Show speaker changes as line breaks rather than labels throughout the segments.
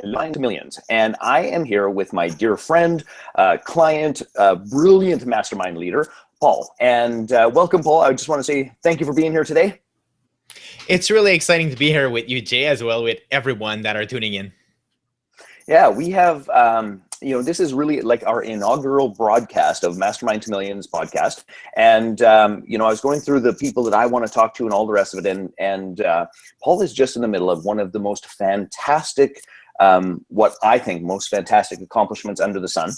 Lying to Millions. And I am here with my dear friend, client, brilliant mastermind leader, Paul. And welcome, Paul. I just want to say thank you for being here today.
It's really exciting to be here with you, Jay, as well with everyone that are tuning in.
Yeah, we have, this is really like our inaugural broadcast of Mastermind to Millions podcast. And, I was going through the people that I want to talk to and all the rest of it. And Paul is just in the middle of one of the most fantastic, what I think most fantastic accomplishments under the sun,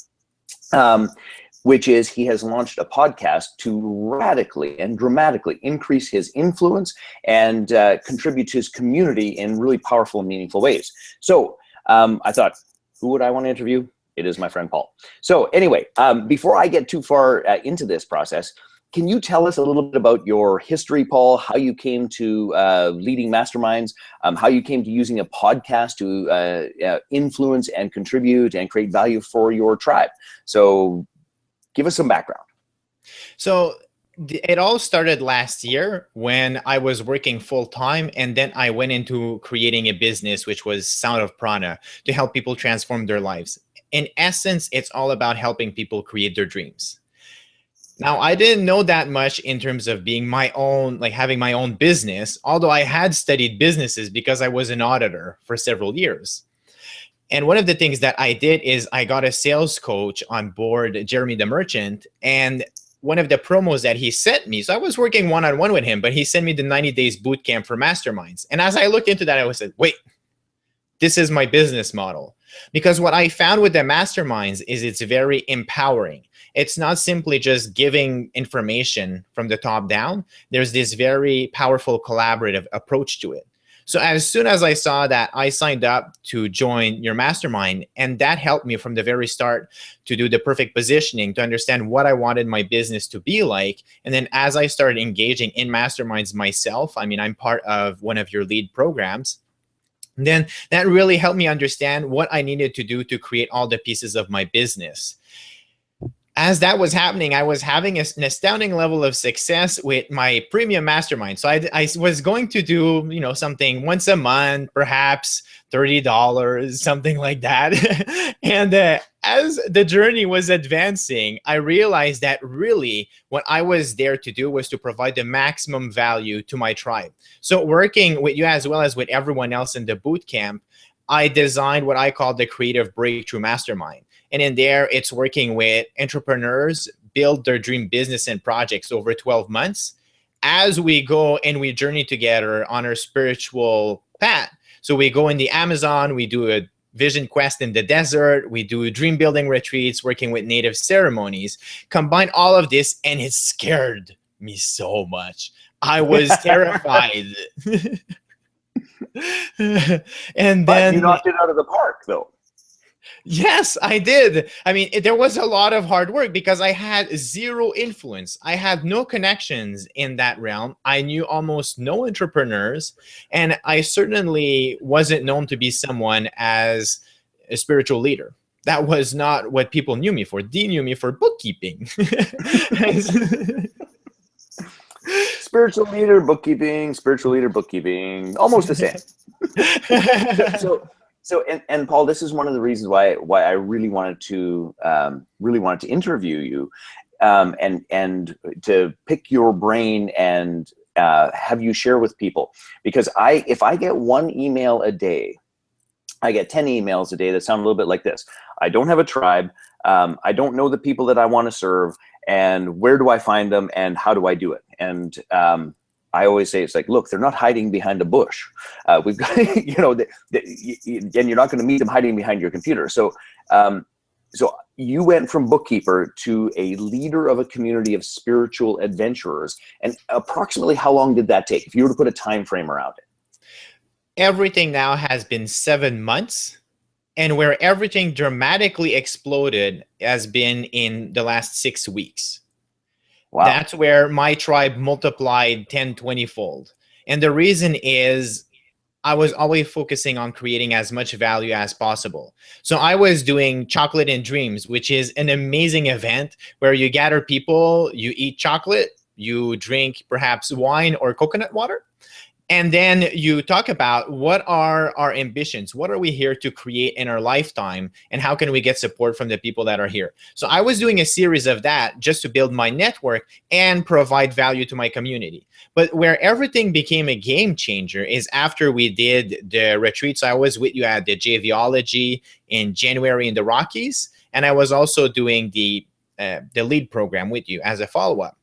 which is he has launched a podcast to radically and dramatically increase his influence and contribute to his community in really powerful and meaningful ways. So I thought, who would I want to interview? It is my friend Paul. So anyway, before I get too far into this process, can you tell us a little bit about your history, Paul, how you came to leading masterminds, how you came to using a podcast to influence and contribute and create value for your tribe? So give us some background.
So it all started last year when I was working full time, and then I went into creating a business, which was Sound of Prana, to help people transform their lives. In essence, it's all about helping people create their dreams. Now, I didn't know that much in terms of being my own, like having my own business, although I had studied businesses because I was an auditor for several years. And one of the things that I did is I got a sales coach on board, Jeremy the Merchant, and one of the promos that he sent me, so I was working one-on-one with him, but he sent me the 90 days boot camp for masterminds. And as I looked into that, I was like, wait, this is my business model. Because what I found with the masterminds is it's very empowering. It's not simply just giving information from the top down. There's this very powerful collaborative approach to it. So as soon as I saw that, I signed up to join your mastermind, and that helped me from the very start to do the perfect positioning, to understand what I wanted my business to be like. And then as I started engaging in masterminds myself, I mean, I'm part of one of your lead programs, then that really helped me understand what I needed to do to create all the pieces of my business. As that was happening, I was having an astounding level of success with my premium mastermind. So I was going to do, something once a month, perhaps $30, something like that. And as the journey was advancing, I realized that really what I was there to do was to provide the maximum value to my tribe. So working with you as well as with everyone else in the boot camp, I designed what I call the Creative Breakthrough Mastermind. And in there, it's working with entrepreneurs, build their dream business and projects over 12 months as we go and we journey together on our spiritual path. So we go in the Amazon, we do a vision quest in the desert, we do dream building retreats, working with native ceremonies, combine all of this, and it scared me so much. I was terrified. And then
you knocked it out of the park, though.
Yes, I did. I mean, there was a lot of hard work because I had zero influence. I had no connections in that realm. I knew almost no entrepreneurs, and I certainly wasn't known to be someone as a spiritual leader. That was not what people knew me for. They knew me for bookkeeping.
Spiritual leader, bookkeeping, almost the same. So, Paul, this is one of the reasons why I really wanted to interview you, and to pick your brain and have you share with people, because if I get one email a day, I get 10 emails a day that sound a little bit like this. I don't have a tribe. I don't know the people that I want to serve, and where do I find them, and how do I do it? And I always say, it's like, look, they're not hiding behind a bush. We've got, and you're not going to meet them hiding behind your computer. So, so you went from bookkeeper to a leader of a community of spiritual adventurers. And approximately how long did that take, if you were to put a time frame around it?
Everything now has been 7 months. And where everything dramatically exploded has been in the last 6 weeks. Wow. That's where my tribe multiplied 10, 20-fold. And the reason is I was always focusing on creating as much value as possible. So I was doing Chocolate and Dreams, which is an amazing event where you gather people, you eat chocolate, you drink perhaps wine or coconut water, And then you talk about what are our ambitions? What are we here to create in our lifetime? And how can we get support from the people that are here? So I was doing a series of that just to build my network and provide value to my community. But where everything became a game changer is after we did the retreats. I was with you at the JVology in January in the Rockies. And I was also doing the lead program with you as a follow-up.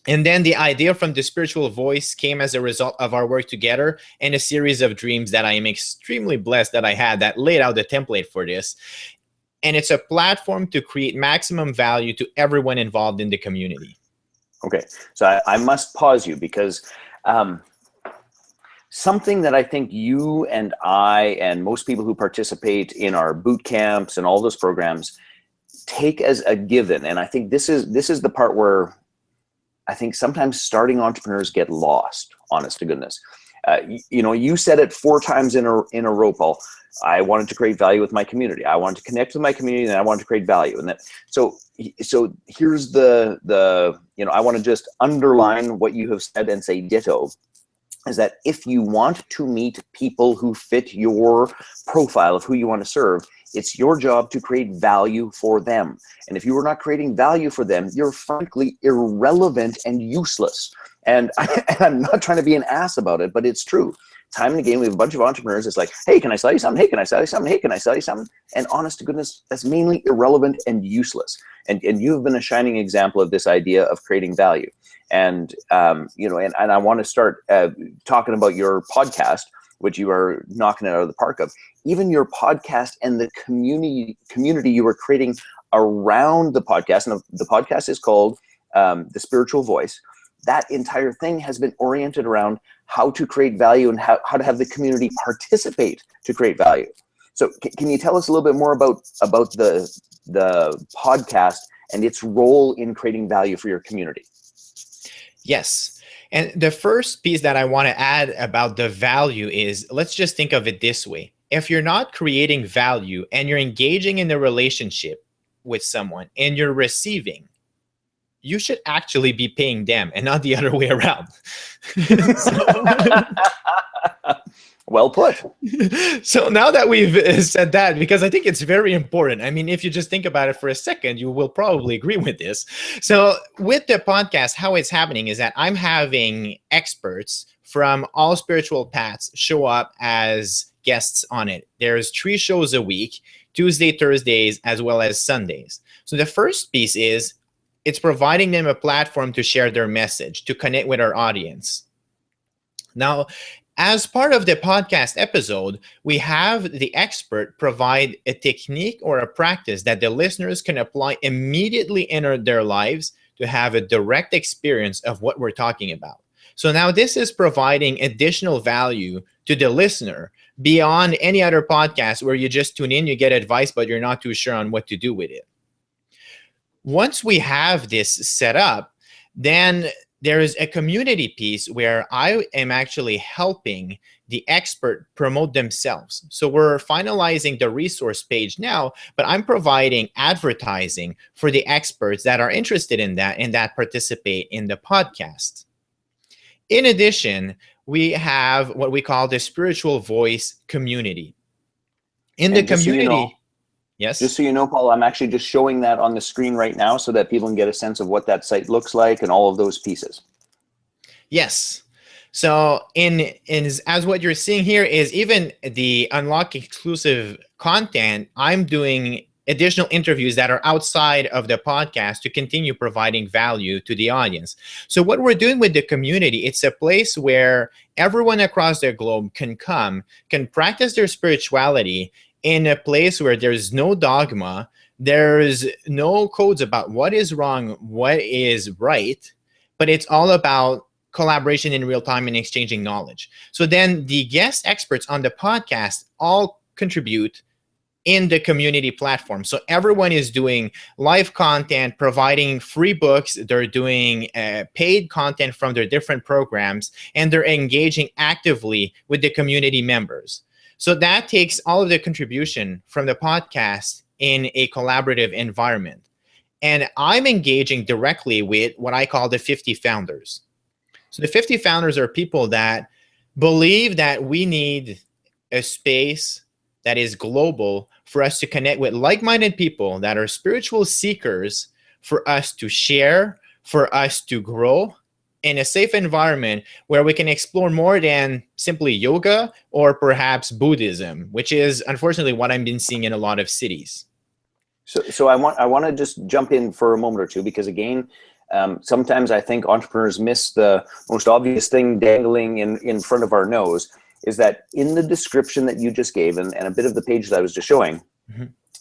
And then the idea from the spiritual voice came as a result of our work together and a series of dreams that I am extremely blessed that I had that laid out the template for this. And it's a platform to create maximum value to everyone involved in the community.
Okay, so I must pause you because something that I think you and I and most people who participate in our boot camps and all those programs take as a given, and I think this is the part where I think sometimes starting entrepreneurs get lost, honest to goodness. You said it 4 times in a row, Paul. I wanted to create value with my community. I wanted to connect with my community, and I wanted to create value. And that, so here's the I want to just underline what you have said and say ditto, is that if you want to meet people who fit your profile of who you want to serve, it's your job to create value for them. And if you are not creating value for them, you're frankly irrelevant and useless. And I'm not trying to be an ass about it, but it's true. Time and again, we have a bunch of entrepreneurs. It's like, hey, can I sell you something? Hey, can I sell you something? Hey, can I sell you something? And honest to goodness, that's mainly irrelevant and useless. And you've been a shining example of this idea of creating value. And and I want to start talking about your podcast, which you are knocking it out of the park of. Even your podcast and the community you were creating around the podcast, and the podcast is called The Spiritual Voice. That entire thing has been oriented around how to create value and how to have the community participate to create value. So can you tell us a little bit more about the podcast and its role in creating value for your community?
Yes. And the first piece that I want to add about the value is, let's just think of it this way. If you're not creating value and you're engaging in a relationship with someone and you're receiving, you should actually be paying them and not the other way around.
Well put.
So now that we've said that, because I think it's very important. I mean, if you just think about it for a second, you will probably agree with this. So with the podcast, how it's happening is that I'm having experts from all spiritual paths show up as guests on it. There's 3 shows a week, Tuesday, Thursdays, as well as Sundays. So the first piece is it's providing them a platform to share their message, to connect with our audience. Now, as part of the podcast episode, we have the expert provide a technique or a practice that the listeners can apply immediately in their lives to have a direct experience of what we're talking about. So now this is providing additional value to the listener beyond any other podcast where you just tune in, you get advice, but you're not too sure on what to do with it. Once we have this set up, then there is a community piece where I am actually helping the expert promote themselves. So we're finalizing the resource page now, but I'm providing advertising for the experts that are interested in that and that participate in the podcast. In addition, we have what we call the Spiritual Voice community. In the community, yes.
Just so you know, Paul, I'm actually just showing that on the screen right now so that people can get a sense of what that site looks like and all of those pieces.
Yes. So as what you're seeing here is even the unlock exclusive content, I'm doing additional interviews that are outside of the podcast to continue providing value to the audience. So what we're doing with the community, it's a place where everyone across the globe can come, can practice their spirituality in a place where there's no dogma, there's no codes about what is wrong, what is right, but it's all about collaboration in real time and exchanging knowledge. So then the guest experts on the podcast all contribute in the community platform. So everyone is doing live content, providing free books. They're doing paid content from their different programs, and they're engaging actively with the community members. So that takes all of the contribution from the podcast in a collaborative environment. And I'm engaging directly with what I call the 50 founders. So the 50 founders are people that believe that we need a space that is global for us to connect with like-minded people that are spiritual seekers, for us to share, for us to grow in a safe environment where we can explore more than simply yoga or perhaps Buddhism, which is unfortunately what I've been seeing in a lot of cities.
So I want to just jump in for a moment or two, because again, sometimes I think entrepreneurs miss the most obvious thing dangling in front of our nose, is that in the description that you just gave, and a bit of the page that I was just showing,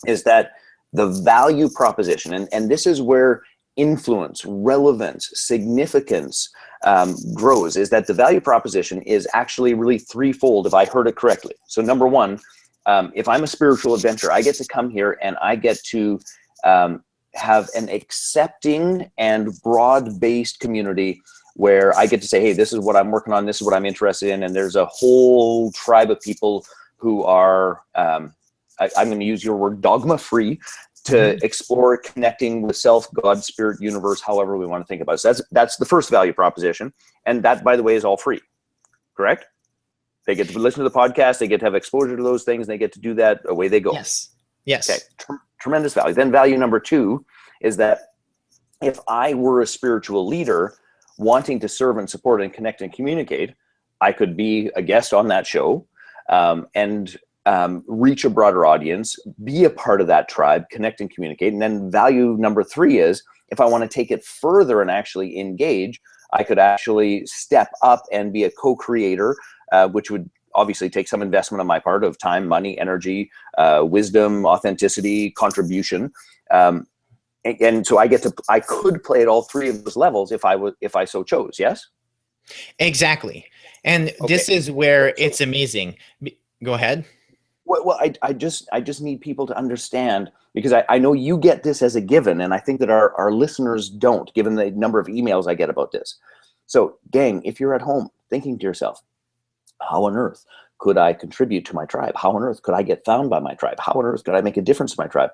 is that the value proposition, and this is where influence, relevance, significance grows, is that the value proposition is actually really threefold, if I heard it correctly. So number one, if I'm a spiritual adventurer, I get to come here and I get to have an accepting and broad-based community where I get to say, hey, this is what I'm working on, this is what I'm interested in, and there's a whole tribe of people who are, I'm going to use your word, dogma-free, to explore connecting with self, God, spirit, universe, however we want to think about it. So that's the first value proposition, and that, by the way, is all free, correct? They get to listen to the podcast, they get to have exposure to those things, they get to do that, away they go.
Yes. Yes.
Okay. Tremendous value. Then value number two is that if I were a spiritual leader wanting to serve and support and connect and communicate, I could be a guest on that show and reach a broader audience, be a part of that tribe, connect and communicate. And then value number three is, if I want to take it further and actually engage, I could actually step up and be a co-creator, which would obviously take some investment on my part of time, money, energy, wisdom, authenticity, contribution. And so I could play at all three of those levels if I so chose. Yes. Exactly.
And this is where it's amazing. Go ahead.
Well, I just need people to understand, because I know you get this as a given, and I think that our listeners don't, given the number of emails I get about this. So, gang, if you're at home thinking to yourself, how on earth could I contribute to my tribe? How on earth could I get found by my tribe? How on earth could I make a difference to my tribe?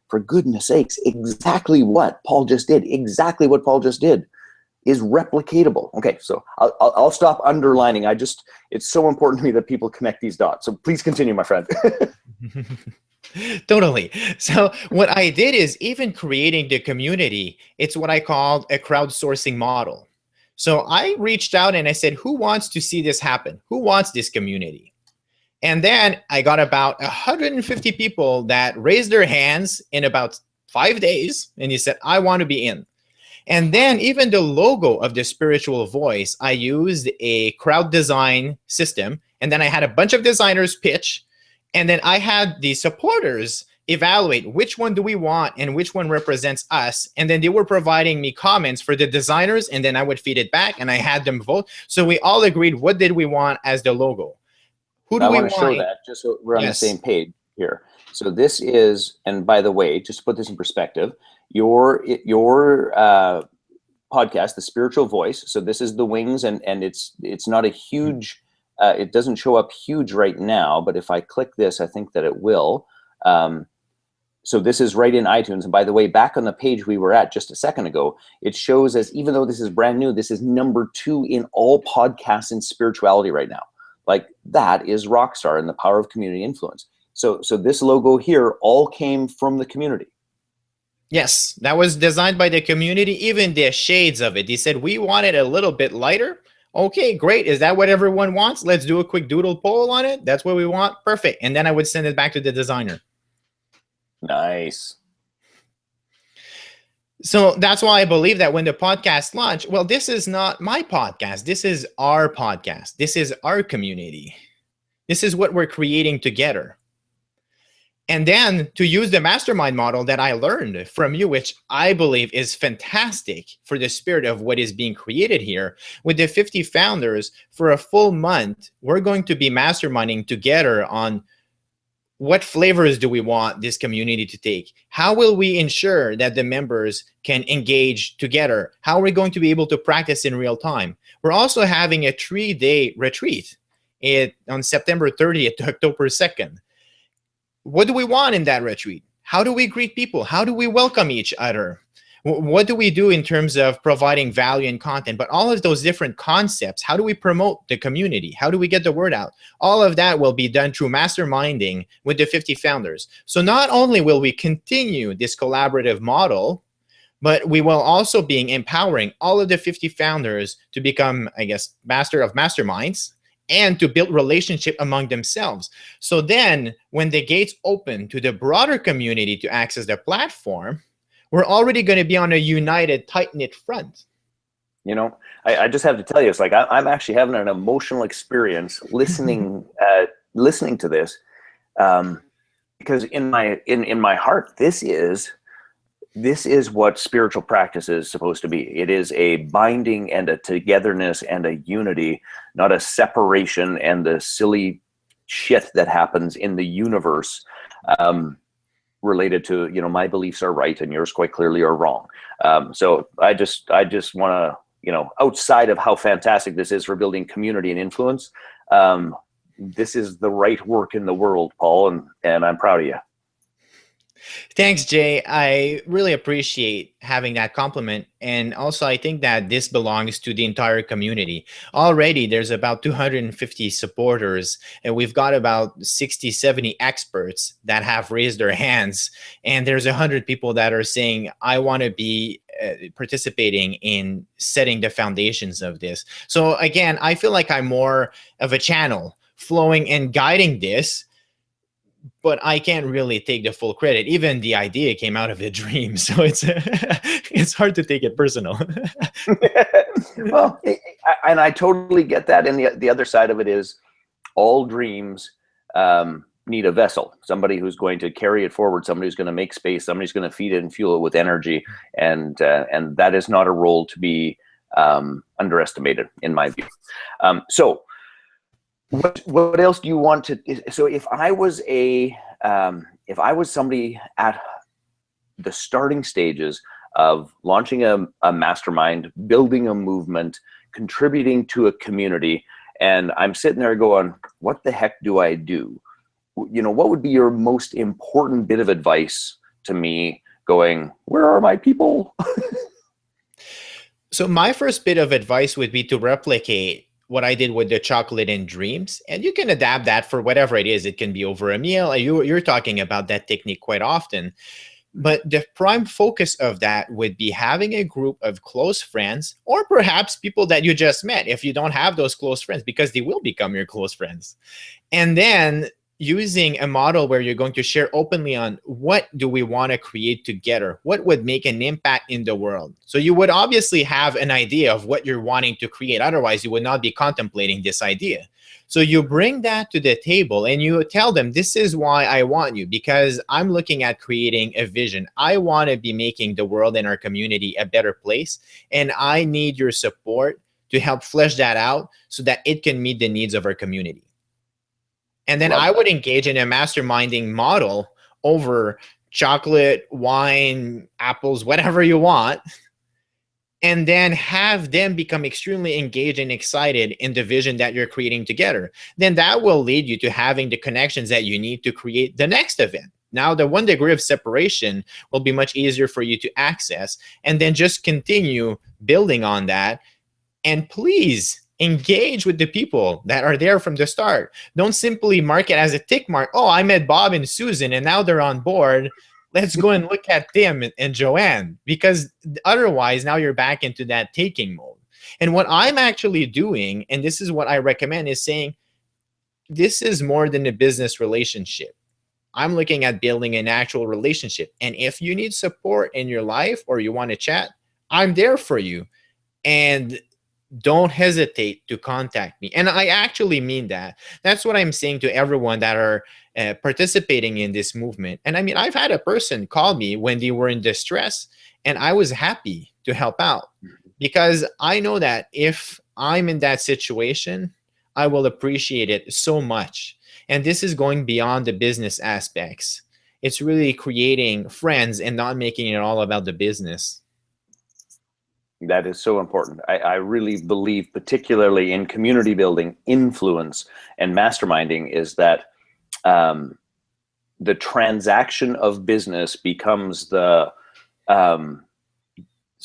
For goodness sakes, exactly what Paul just did is replicatable. Okay, so I'll stop underlining. It's so important to me that people connect these dots. So please continue, my friend.
Totally. So what I did is, even creating the community, it's what I called a crowdsourcing model. So I reached out and I said, who wants to see this happen? Who wants this community? And then I got about 150 people that raised their hands in about 5 days. And he said, I want to be in. And then even the logo of the spiritual voice, I used a crowd design system. And then I had a bunch of designers pitch. And then I had the supporters evaluate which one do we want and which one represents us. And then they were providing me comments for the designers, and then I would feed it back and I had them vote. So we all agreed, what did we want as the logo? Who do we want?
I want to show that just so we're on the same page here. So this is, and by the way, just to put this in perspective, your podcast, The Spiritual Voice. So this is the wings, and it's not a huge, it doesn't show up huge right now, but if I click this, I think that it will. So this is right in iTunes. And by the way, back on the page we were at just a second ago, it shows as, even though this is brand new, this is number 2 in all podcasts in spirituality right now. Like, that is Rockstar and the power of community influence. So this logo here all came from the community.
Yes, that was designed by the community, even the shades of it. They said, we want it a little bit lighter. Okay, great. Is that what everyone wants? Let's do a quick doodle poll on it. That's what we want. Perfect. And then I would send it back to the designer.
Nice.
So that's why I believe that when the podcast launched, well, this is not my podcast. This is our podcast. This is our community. This is what we're creating together. And then to use the mastermind model that I learned from you, which I believe is fantastic for the spirit of what is being created here, with the 50 founders, for a full month, we're going to be masterminding together on what flavors do we want this community to take? How will we ensure that the members can engage together? How are we going to be able to practice in real time? We're also having a 3-day retreat on September 30th to October 2nd. What do we want in that retreat? How do we greet people? How do we welcome each other? What do we do in terms of providing value and content? But all of those different concepts, how do we promote the community? How do we get the word out? All of that will be done through masterminding with the 50 founders. So not only will we continue this collaborative model, but we will also be empowering all of the 50 founders to become, I guess, master of masterminds and to build relationship among themselves. So then when the gates open to the broader community to access the platform, we're already going to be on a united, tight-knit front.
You know, I just have to tell you, it's like I'm actually having an emotional experience listening listening to this, because in my heart, this is what spiritual practice is supposed to be. It is a binding and a togetherness and a unity, not a separation and the silly shit that happens in the universe related to, you know, my beliefs are right and yours quite clearly are wrong. So I just want to, you know, outside of how fantastic this is for building community and influence, this is the right work in the world, Paul, and I'm proud of you.
Thanks, Jay. I really appreciate having that compliment. And also, I think that this belongs to the entire community. Already, there's about 250 supporters, and we've got about 60, 70 experts that have raised their hands. And there's 100 people that are saying, I want to be participating in setting the foundations of this. So again, I feel like I'm more of a channel flowing and guiding this, but I can't really take the full credit. Even the idea came out of a dream, so it's hard to take it personal.
Well, and I totally get that. And the other side of it is, all dreams need a vessel, somebody who's going to carry it forward, somebody who's going to make space, somebody's going to feed it and fuel it with energy, and that is not a role to be underestimated, in my view. So. What else do you want to? So if I was somebody at the starting stages of launching a mastermind, building a movement, contributing to a community, and I'm sitting there going, what the heck do I do? You know, what would be your most important bit of advice to me going, where are my people?
So my first bit of advice would be to replicate what I did with the chocolate and dreams. And you can adapt that for whatever it is. It can be over a meal. You're talking about that technique quite often. But the prime focus of that would be having a group of close friends, or perhaps people that you just met if you don't have those close friends, because they will become your close friends. And then using a model where you're going to share openly on what do we want to create together, what would make an impact in the world. So you would obviously have an idea of what you're wanting to create. Otherwise, you would not be contemplating this idea. So you bring that to the table and you tell them, this is why I want you, because I'm looking at creating a vision. I want to be making the world and our community a better place, and I need your support to help flesh that out so that it can meet the needs of our community. And then I would engage in a masterminding model over chocolate, wine, apples, whatever you want, and then have them become extremely engaged and excited in the vision that you're creating together. Then that will lead you to having the connections that you need to create the next event. Now, the 1 degree of separation will be much easier for you to access, and then just continue building on that. And please engage with the people that are there from the start. Don't simply mark it as a tick mark. Oh, I met Bob and Susan and now they're on board. Let's go and look at Tim and Joanne, because otherwise now you're back into that taking mode. And what I'm actually doing, and this is what I recommend, is saying this is more than a business relationship. I'm looking at building an actual relationship. And if you need support in your life or you want to chat, I'm there for you. And don't hesitate to contact me. And I actually mean that. That's what I'm saying to everyone that are participating in this movement. And I mean, I've had a person call me when they were in distress, and I was happy to help out, because I know that if I'm in that situation, I will appreciate it so much. And this is going beyond the business aspects. It's really creating friends and not making it all about the business.
That is so important. I really believe, particularly in community building, influence, and masterminding, is that the transaction of business becomes the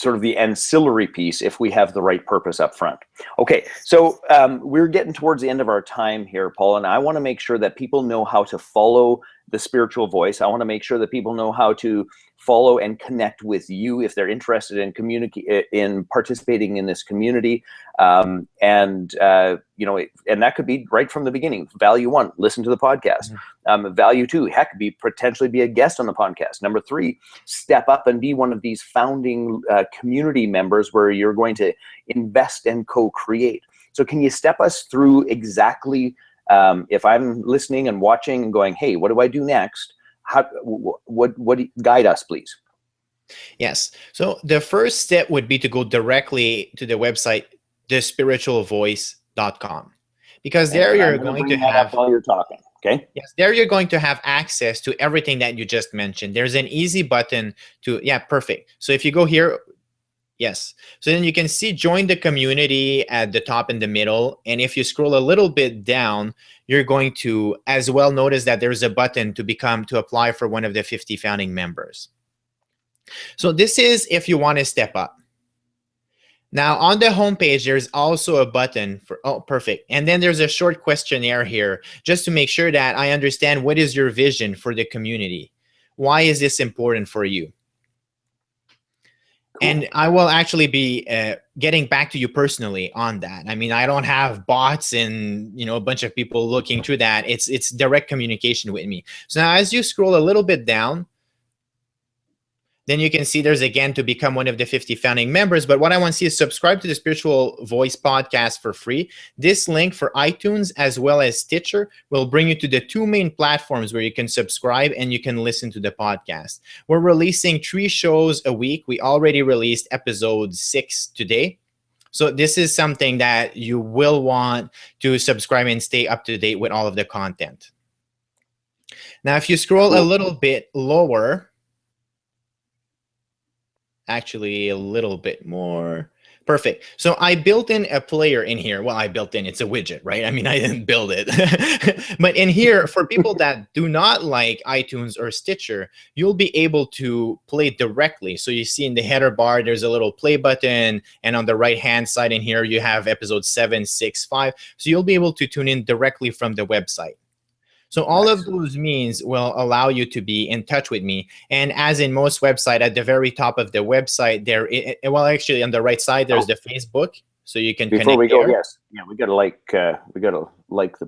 sort of the ancillary piece if we have the right purpose up front. Okay, so we're getting towards the end of our time here, Paul, and I want to make sure that people know how to follow the spiritual voice. I want to make sure that people know how to follow and connect with you if they're interested in participating in this community. And that could be right from the beginning. Value 1, listen to the podcast. Value 2, heck, potentially be a guest on the podcast. Number 3, step up and be one of these founding community members where you're going to invest and co-create. So can you step us through exactly, if I'm listening and watching and going, hey, what do I do next? What guide us, please?
Yes. So the first step would be to go directly to the website, thespiritualvoice.com, because there you're going to have,
while you're talking. Okay.
Yes, there you're going to have access to everything that you just mentioned. There's an easy button to, yeah, perfect. So if you go here, yes. So then you can see join the community at the top in the middle. And if you scroll a little bit down, you're going to as well notice that there's a button to apply for one of the 50 founding members. So this is if you want to step up. Now on the homepage, there's also a button for, oh, perfect. And then there's a short questionnaire here just to make sure that I understand what is your vision for the community. Why is this important for you? And I will actually be getting back to you personally on that. I mean, I don't have bots and a bunch of people looking through that. It's direct communication with me. So now as you scroll a little bit down, then you can see there's again to become one of the 50 founding members. But what I want to see is subscribe to the Spiritual Voice podcast for free. This link for iTunes as well as Stitcher will bring you to the 2 main platforms where you can subscribe and you can listen to the podcast. We're releasing 3 shows a week. We already released episode 6 today. So this is something that you will want to subscribe and stay up to date with all of the content. Now, if you scroll a little bit lower, actually a little bit more. Perfect. So I built in a player in here. Well, it's a widget, right? I mean, I didn't build it. But in here, for people that do not like iTunes or Stitcher, you'll be able to play directly. So you see in the header bar, there's a little play button. And on the right-hand side in here, you have episode 765. So you'll be able to tune in directly from the website. So all of those means will allow you to be in touch with me. And as in most websites, at the very top of the website, well, actually on the right side, there's the Facebook. So you can
connect. Before we go, yes. Yeah, we gotta like the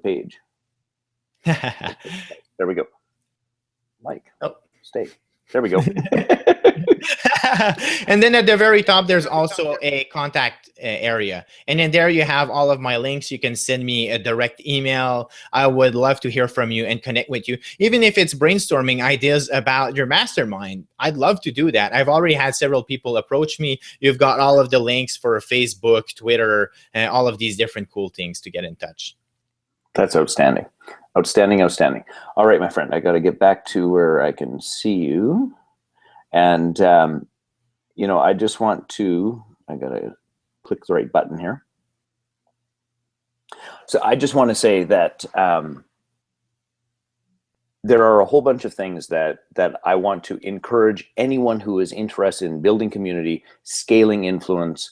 page. There we go. Like. Oh, stay. There we go.
And then at the very top, there's also a contact area. And then there you have all of my links. You can send me a direct email. I would love to hear from you and connect with you. Even if it's brainstorming ideas about your mastermind, I'd love to do that. I've already had several people approach me. You've got all of the links for Facebook, Twitter, and all of these different cool things to get in touch.
That's outstanding. Outstanding. All right, my friend, I got to get back to where I can see you. And, I just want to, I got to click the right button here. So I just want to say that there are a whole bunch of things that I want to encourage anyone who is interested in building community, scaling influence,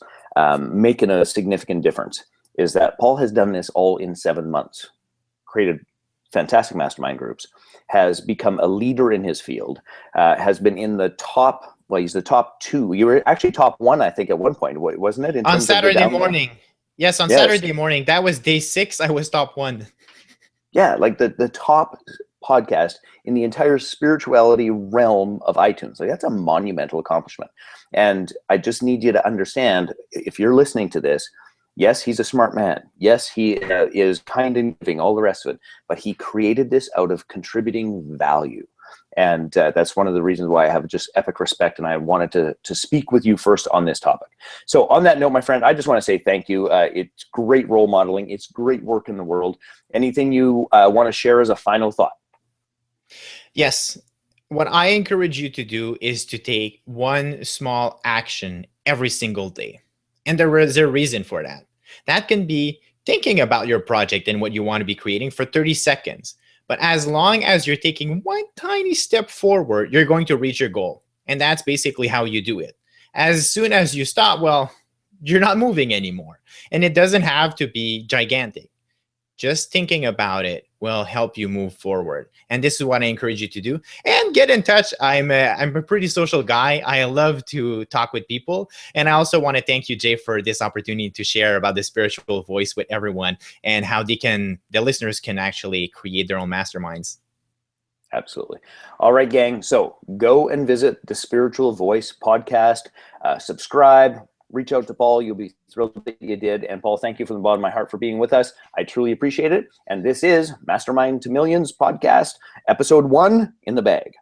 making a significant difference, is that Paul has done this all in 7 months, created fantastic mastermind groups, has become a leader in his field, has been in the top, well, he's the top 2. You were actually top 1, I think, at one point, wasn't it?
On Saturday morning. Yes, on Saturday morning. That was day 6. I was top 1.
Yeah, like the top podcast in the entire spirituality realm of iTunes. Like, that's a monumental accomplishment. And I just need you to understand, if you're listening to this, yes, he's a smart man. Yes, he is kind and giving, all the rest of it. But he created this out of contributing value. And that's one of the reasons why I have just epic respect. And I wanted to speak with you first on this topic. So on that note, my friend, I just want to say thank you. It's great role modeling. It's great work in the world. Anything you want to share as a final thought?
Yes. What I encourage you to do is to take one small action every single day. And there is a reason for that. That can be thinking about your project and what you want to be creating for 30 seconds. But as long as you're taking one tiny step forward, you're going to reach your goal. And that's basically how you do it. As soon as you stop, well, you're not moving anymore. And it doesn't have to be gigantic. Just thinking about it will help you move forward. And this is what I encourage you to do. And get in touch. I'm a pretty social guy. I love to talk with people. And I also want to thank you, Jay, for this opportunity to share about the spiritual voice with everyone and how the listeners can actually create their own masterminds.
Absolutely. All right, gang. So go and visit the Spiritual Voice podcast. Subscribe. Reach out to Paul. You'll be thrilled that you did. And Paul, thank you from the bottom of my heart for being with us. I truly appreciate it. And this is Mastermind to Millions podcast, episode 1 in the bag.